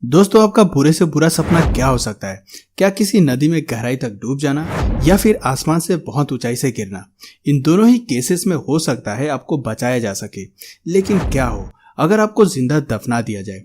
दोस्तों, आपका बुरे से बुरा सपना क्या हो सकता है? क्या किसी नदी में गहराई तक डूब जाना या फिर आसमान से बहुत ऊंचाई से गिरना? इन दोनों ही केसेस में हो सकता है आपको बचाया जा सके, लेकिन क्या हो अगर आपको जिंदा दफना दिया जाए?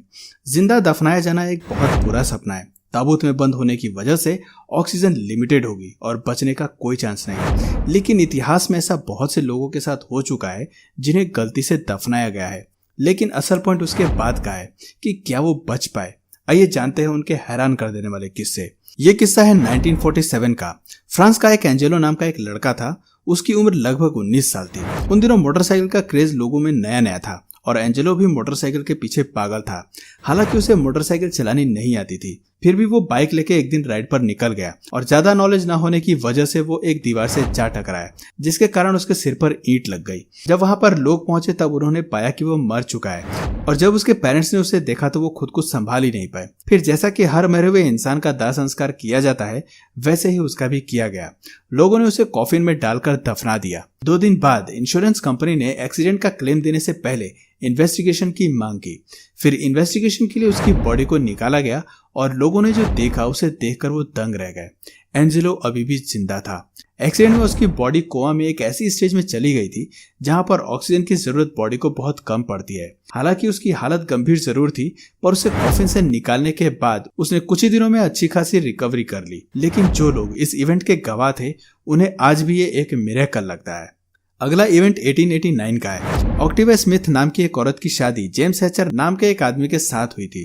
जिंदा दफनाया जाना एक बहुत बुरा सपना है। ताबूत में बंद होने की वजह से ऑक्सीजन लिमिटेड होगी और बचने का कोई चांस नहीं। लेकिन इतिहास में ऐसा बहुत से लोगों के साथ हो चुका है जिन्हें गलती से दफनाया गया है। लेकिन असल पॉइंट उसके बाद का है कि क्या वो बच पाए। आइए जानते हैं उनके हैरान कर देने वाले किस्से। ये किस्सा है 1947 का। फ्रांस का एक एंजेलो नाम का एक लड़का था। उसकी उम्र लगभग 19 साल थी। उन दिनों मोटरसाइकिल का क्रेज लोगों में नया नया था और एंजेलो भी मोटरसाइकिल के पीछे पागल था। हालांकि उसे मोटरसाइकिल चलानी नहीं आती थी, फिर भी वो बाइक लेके एक दिन राइड पर निकल गया और ज्यादा नॉलेज ना होने की वजह से वो एक दीवार से जा टकराया, जिसके कारण उसके सिर पर ईंट लग गई। जब वहां पर लोग पहुंचे तब उन्होंने पाया कि वो मर चुका है और जब उसके पेरेंट्स ने उसे देखा तो वो खुद को संभाल ही नहीं पाए। फिर जैसा कि हर मरे हुए इंसान का दाह संस्कार किया जाता है, वैसे ही उसका भी किया गया। लोगों ने उसे कॉफिन में डालकर दफना दिया। 2 दिन बाद इंश्योरेंस कंपनी ने एक्सीडेंट का क्लेम देने से पहले इन्वेस्टिगेशन की मांग की। फिर इन्वेस्टिगेशन के लिए उसकी बॉडी को निकाला गया और लोगों ने जो देखा उसे देखकर वो दंग रह गए। एंजेलो अभी भी जिंदा था। एक्सीडेंट में उसकी बॉडी कोमा में एक ऐसी स्टेज में चली गई थी जहां पर ऑक्सीजन की जरूरत बॉडी को बहुत कम पड़ती है। हालांकि उसकी हालत गंभीर जरूर थी, पर उसे कॉफिन से निकालने के बाद उसने कुछ ही दिनों में अच्छी खासी रिकवरी कर ली। लेकिन जो लोग इस इवेंट के गवाह थे उन्हें आज भी ये एक मिरेकल लगता है। अगला इवेंट 1889 का है। ऑक्टिवा स्मिथ नाम की एक औरत की शादी जेम्स हैचर नाम के एक आदमी के साथ हुई थी।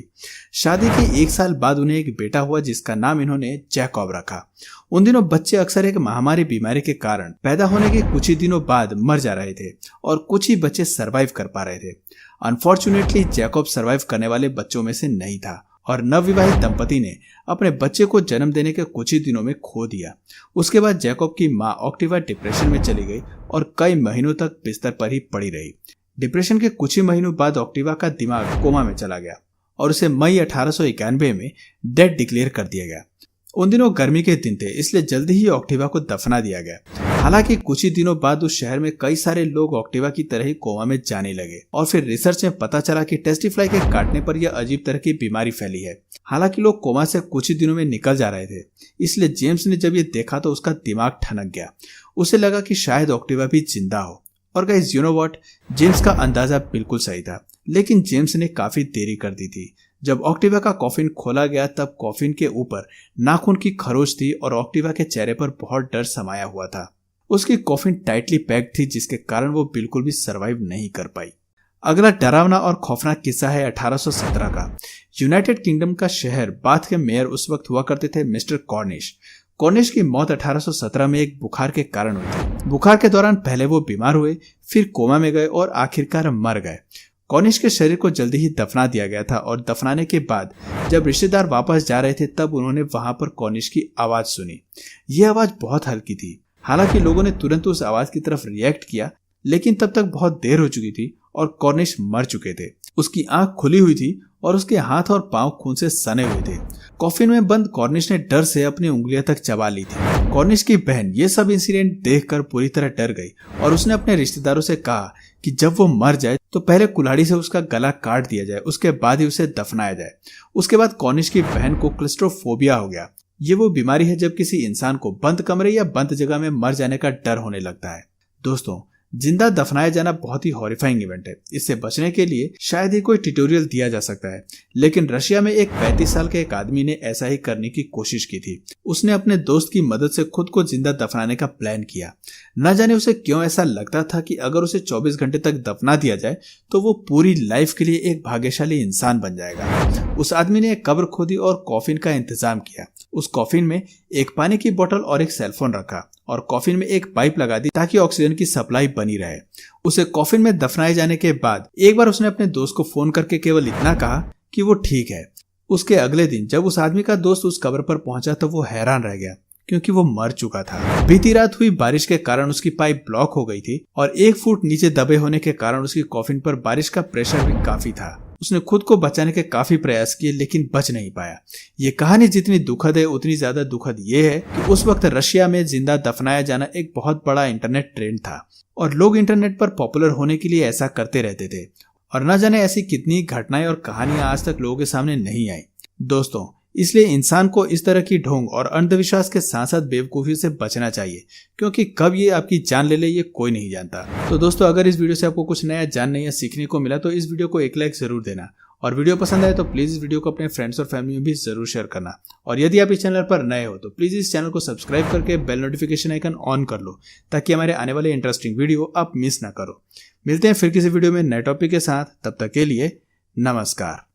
शादी के 1 साल बाद उन्हें एक बेटा हुआ जिसका नाम इन्होंने जैकब रखा। उन दिनों बच्चे अक्सर एक महामारी बीमारी के कारण पैदा होने के कुछ ही दिनों बाद मर जा रहे थे और कुछ ही बच्चे सरवाइव कर पा रहे थे। अनफॉर्चुनेटली जैकब सरवाइव करने वाले बच्चों में से नहीं था और नवविवाहित दंपति ने अपने बच्चे को जन्म देने के कुछ ही दिनों में खो दिया। उसके बाद जैकब की मां ऑक्टिवा डिप्रेशन में चली गई और कई महीनों तक बिस्तर पर ही पड़ी रही। डिप्रेशन के कुछ ही महीनों बाद ऑक्टिवा का दिमाग कोमा में चला गया और उसे मई 1891 में डेड डिक्लेयर कर दिया गया। उन दिनों गर्मी के दिन थे, इसलिए जल्दी ही ऑक्टिवा को दफना दिया गया। हालांकि कुछ ही दिनों बाद उस शहर में कई सारे लोग ऑक्टिवा की तरह ही कोमा में जाने लगे और फिर रिसर्च में पता चला कि टेस्टिफ्लाई के काटने पर यह अजीब तरह की बीमारी फैली है। हालांकि लोग कोमा से कुछ ही दिनों में निकल जा रहे थे, इसलिए जेम्स ने जब ये देखा तो उसका दिमाग ठनक गया। उसे लगा कि शायद ऑक्टिवा भी जिंदा हो। और guys, you know what, James का अंदाजा बिल्कुल सही था, लेकिन जेम्स ने काफी देरी कर दी थी। जब ऑक्टिवा का कॉफिन खोला गया तब कॉफिन के ऊपर नाखून की खरोच थी और ऑक्टिवा के चेहरे पर बहुत डर समाया हुआ था। उसकी कॉफिन टाइटली पैक्ड थी, जिसके कारण वो बिल्कुल भी सरवाइव नहीं कर पाई। अगला डरावना और खौफनाक किस्सा है 1817 का। यूनाइटेड किंगडम का शहर बाथ के मेयर उस वक्त हुआ करते थे मिस्टर कॉर्निश। कॉर्निश की मौत 1817 में एक बुखार के कारण हुई थी। बुखार के दौरान पहले वो बीमार हुए, फिर कोमा में गए और आखिरकार मर गए। कॉर्निश के शरीर को जल्दी ही दफना दिया गया था और दफनाने के बाद जब रिश्तेदार वापस जा रहे थे तब उन्होंने वहां पर कॉर्निश की आवाज सुनी। यह आवाज बहुत हल्की थी। हालांकि लोगों ने तुरंत उस आवाज की तरफ रिएक्ट किया, लेकिन तब तक बहुत देर हो चुकी थी और कॉर्निश मर चुके थे। उसकी आंख खुली हुई थी और उसके हाथ और पांव खून से सने हुए थे। कॉफिन में बंद कॉर्निश ने डर से अपनी उंगलियां तक चबा ली थी। कॉर्निश की बहन ये सब इंसिडेंट देखकर पूरी तरह डर गई और उसने अपने रिश्तेदारों से कहा कि जब वो मर जाए तो पहले कुल्हाड़ी से उसका गला काट दिया जाए, उसके बाद ही उसे दफनाया जाए। उसके बाद कॉर्निश की बहन को क्लिस्ट्रोफोबिया हो गया। ये वो बीमारी है जब किसी इंसान को बंद कमरे या बंद जगह में मर जाने का डर होने लगता है। दोस्तों, जिंदा दफनाया जाना बहुत ही हॉरिफाइंग इवेंट है। इससे बचने के लिए शायद ही कोई ट्यूटोरियल दिया जा सकता है, लेकिन रशिया में एक 35 साल के एक आदमी ने ऐसा ही करने की कोशिश की थी। उसने अपने दोस्त की मदद से खुद को जिंदा दफनाने का प्लान किया। न जाने उसे क्यों ऐसा लगता था कि अगर उसे 24 घंटे तक दफना दिया जाए तो वो पूरी लाइफ के लिए एक भाग्यशाली इंसान बन जाएगा। उस आदमी ने एक कब्र खोदी और कॉफिन का इंतजाम किया। उस कॉफिन में एक पानी की बोतल और एक सेलफोन रखा और कॉफिन में एक पाइप लगा दी ताकि ऑक्सीजन की सप्लाई बनी रहे। उसे कॉफिन में दफनाए जाने के बाद एक बार उसने अपने दोस्त को फोन करके केवल इतना कहा कि वो ठीक है। उसके अगले दिन जब उस आदमी का दोस्त उस कब्र पर पहुंचा तो वो हैरान रह गया, क्योंकि वो मर चुका था। बीती रात हुई बारिश के कारण उसकी पाइप ब्लॉक हो गई थी और 1 फुट नीचे दबे होने के कारण उसकी कॉफिन पर बारिश का प्रेशर भी काफी था। उसने खुद को बचाने के काफी प्रयास किए, लेकिन बच नहीं पाया। ये कहानी जितनी दुखद है उतनी ज्यादा दुखद ये है कि उस वक्त रशिया में जिंदा दफनाया जाना एक बहुत बड़ा इंटरनेट ट्रेंड था और लोग इंटरनेट पर पॉपुलर होने के लिए ऐसा करते रहते थे। और न जाने ऐसी कितनी घटनाएं और कहानियां आज तक लोगों के सामने नहीं आई। दोस्तों, इसलिए इंसान को इस तरह की ढोंग और अंधविश्वास के साथ साथ बेवकूफ़ी से बचना चाहिए, क्योंकि कब ये आपकी जान ले ये कोई नहीं जानता। तो दोस्तों, अगर इस वीडियो से आपको कुछ नया जानने या सीखने को मिला तो इस वीडियो को एक लाइक जरूर देना, और वीडियो पसंद आए तो प्लीज़ इस वीडियो को अपने फ्रेंड्स और फैमिली में भी जरूर शेयर करना। और यदि आप इस चैनल पर नए हो तो प्लीज़ इस चैनल को सब्सक्राइब करके बेल नोटिफिकेशन आइकन ऑन कर लो, ताकि हमारे आने वाले इंटरेस्टिंग वीडियो आप मिस ना करो। मिलते हैं फिर किसी वीडियो में नए टॉपिक के साथ, तब तक के लिए नमस्कार।